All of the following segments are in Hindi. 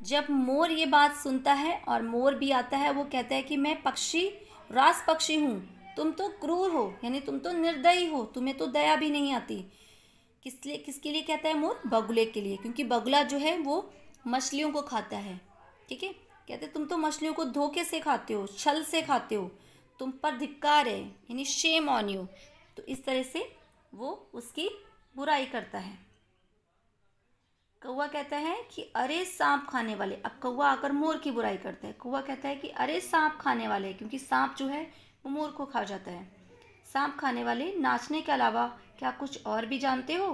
जब मोर ये बात सुनता है और मोर भी आता है, वो कहता है कि मैं पक्षी राज पक्षी हूँ, तुम तो क्रूर हो, यानी तुम तो निर्दयी हो, तुम्हें तो दया भी नहीं आती। किसके लिए कहता है मोर? बगुले के लिए, क्योंकि बगुला जो है वो मछलियों को खाता है। ठीक है, कहते तुम तो मछलियों को धोखे से खाते हो, छल से खाते हो, तुम पर धिक्कार है, यानी शेम ऑन यू। तो इस तरह से वो उसकी बुराई करता है। कौवा कहता है कि अरे सांप खाने वाले। अब कौवा आकर मोर की बुराई करता है। कौवा कहता है कि अरे सांप खाने वाले, क्योंकि सांप जो है वो मोर को खा जाता है। सांप खाने वाले, नाचने के अलावा क्या कुछ और भी जानते हो?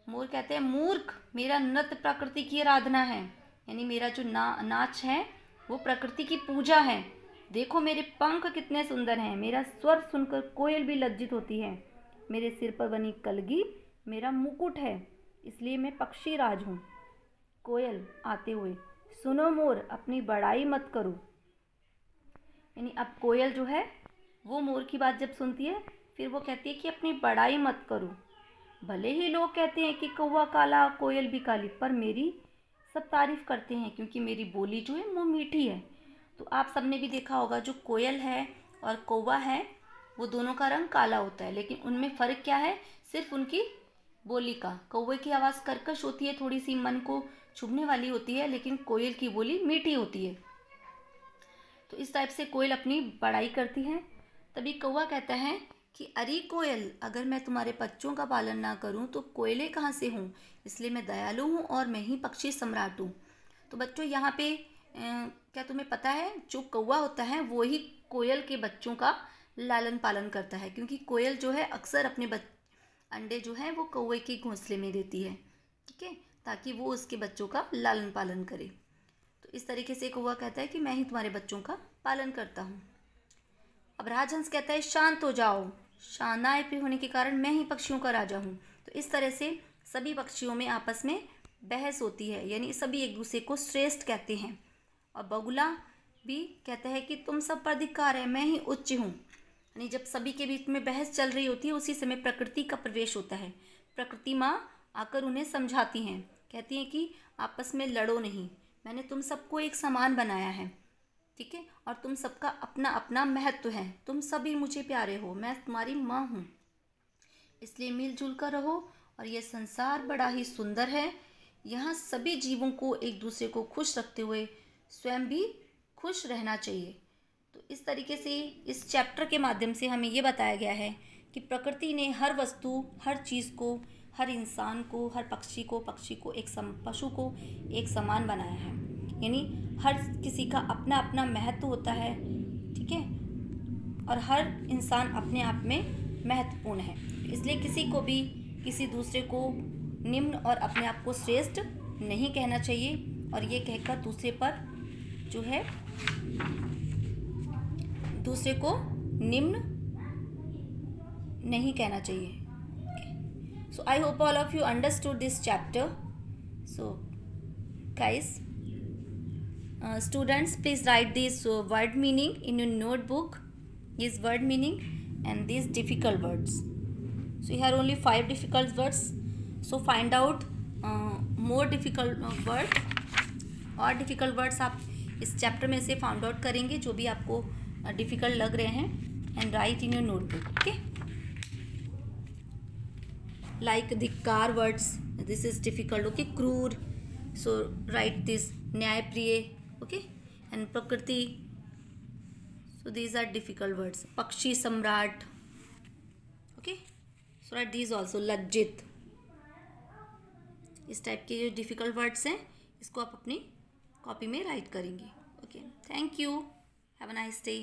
मोर कहते हैं मूर्ख, मेरा नृत्य प्रकृति की आराधना है, यानी मेरा जो नाच है वो प्रकृति की पूजा है। देखो मेरे पंख कितने सुंदर हैं, मेरा स्वर सुनकर कोयल भी लज्जित होती है, मेरे सिर पर बनी कलगी मेरा मुकुट है, इसलिए मैं पक्षी राज हूँ। कोयल आते हुए, सुनो मोर, अपनी बड़ाई मत करो। यानी अब कोयल जो है वो मोर की बात जब सुनती है, फिर वो कहती है कि अपनी बड़ाई मत करो। भले ही लोग कहते हैं कि कौवा काला कोयल भी काली, पर मेरी सब तारीफ करते हैं, क्योंकि मेरी बोली जो है वो मीठी है। तो आप सबने भी देखा होगा, जो कोयल है और कौवा है वो दोनों का रंग काला होता है, लेकिन उनमें फ़र्क क्या है? सिर्फ उनकी बोली का। कौवे की आवाज़ कर्कश होती है, थोड़ी सी मन को छुभने वाली होती है, लेकिन कोयल की बोली मीठी होती है। तो इस टाइप से कोयल अपनी बड़ाई करती है। तभी कौवा कहता है कि अरे कोयल, अगर मैं तुम्हारे बच्चों का पालन ना करूं तो कोयले कहाँ से हूँ, इसलिए मैं दयालु हूँ और मैं ही पक्षी सम्राट हूँ। तो बच्चों यहाँ पे क्या तुम्हें पता है, जो कौवा होता है वो ही कोयल के बच्चों का लालन पालन करता है, क्योंकि कोयल जो है अक्सर अपने अंडे जो है वो कौवे के घोंसले में देती है। ठीक है, ताकि वो उसके बच्चों का लालन पालन करे। तो इस तरीके से कौवा कहता है कि मैं ही तुम्हारे बच्चों का पालन करता हूँ। अब राजहंस कहता है शांत हो जाओ, शानाय पे होने के कारण मैं ही पक्षियों का राजा हूँ। तो इस तरह से सभी पक्षियों में आपस में बहस होती है, यानी सभी एक दूसरे को श्रेष्ठ कहते हैं। और बगुला भी कहता है कि तुम सब पर धिक्कार है, मैं ही उच्च हूँ। यानी जब सभी के बीच में बहस चल रही होती है, उसी समय प्रकृति का प्रवेश होता है। प्रकृति माँ आकर उन्हें समझाती हैं, कहती हैं कि आपस में लड़ो नहीं, मैंने तुम सबको एक समान बनाया है। ठीक है, और तुम सबका अपना अपना महत्व है, तुम सभी मुझे प्यारे हो, मैं तुम्हारी माँ हूँ, इसलिए मिलजुल कर रहो। और ये संसार बड़ा ही सुंदर है, यहाँ सभी जीवों को एक दूसरे को खुश रखते हुए स्वयं भी खुश रहना चाहिए। तो इस तरीके से इस चैप्टर के माध्यम से हमें ये बताया गया है कि प्रकृति ने हर वस्तु, हर चीज़ को, हर इंसान को, हर पक्षी को पशु को एक समान बनाया है, यानी हर किसी का अपना अपना महत्व होता है। ठीक है, और हर इंसान अपने आप में महत्वपूर्ण है, इसलिए किसी को भी किसी दूसरे को निम्न और अपने आप को श्रेष्ठ नहीं कहना चाहिए, और ये कहकर दूसरे पर जो है दूसरे को निम्न नहीं कहना चाहिए। So I hope all of you understood this chapter. So guys, students, please write this word meaning in your notebook, this word meaning and these difficult words. So here are only 5 difficult words, so find out more difficult word, और डिफ़िकल्ट वर्ड्स आप इस चैप्टर में से फाउंड आउट करेंगे जो भी आपको डिफ़िकल्ट लग रहे हैं, and write in your notebook. Okay, like धिक्कार words, this is difficult. Okay, क्रूर, सो राइट दिस, न्यायप्रिय, ओके, एंड प्रकृति, so these are difficult words. पक्षी सम्राट, okay, so write these also. लज्जित, इस टाइप के जो डिफ़िकल्ट वर्ड्स हैं इसको आप अपनी कॉपी में राइट करेंगे। Okay, thank you, have a nice day.